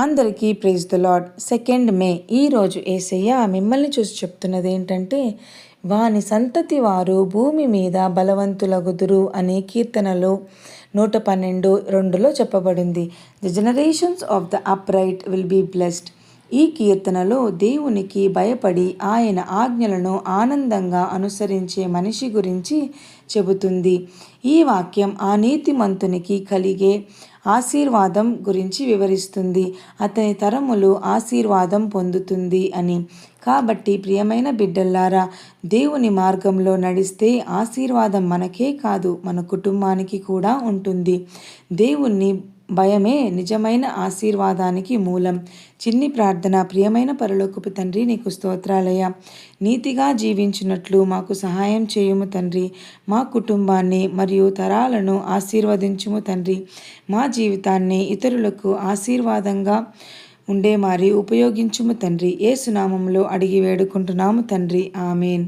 అందరికీ praise the lord. 2 మే ఈరోజు యేసయ్య మిమ్మల్ని చూసి చెప్తున్నది ఏంటంటే, వాని సంతతి వారు భూమి మీద బలవంతులగుదురు అనే కీర్తనలో 112:2లో చెప్పబడింది. The generations of the upright will be blessed. ఈ కీర్తనలో దేవునికి భయపడి ఆయన ఆజ్ఞలను ఆనందంగా అనుసరించే మనిషి గురించి చెబుతుంది. ఈ వాక్యం ఆ నీతిమంతునికి కలిగే ఆశీర్వాదం గురించి వివరిస్తుంది. అతని తరములు ఆశీర్వాదం పొందుతుంది అని. కాబట్టి ప్రియమైన బిడ్డల్లారా, దేవుని మార్గంలో నడిస్తే ఆశీర్వాదం మనకే కాదు, మన కుటుంబానికి కూడా ఉంటుంది. దేవుణ్ణి భయమే నిజమైన ఆశీర్వాదానికి మూలం. చిన్ని ప్రార్థన. ప్రియమైన పరలోకపు తండ్రి, నీకు స్తోత్రాలయ. నీతిగా జీవించినట్లు మాకు సహాయం చేయుము తండ్రి. మా కుటుంబాన్ని మరియు తరాలను ఆశీర్వదించుము తండ్రి. మా జీవితాన్ని ఇతరులకు ఆశీర్వాదంగా ఉండే మారి ఉపయోగించుము తండ్రి. యేసు నామములో అడిగి వేడుకుంటున్నాము తండ్రి. ఆమేన్.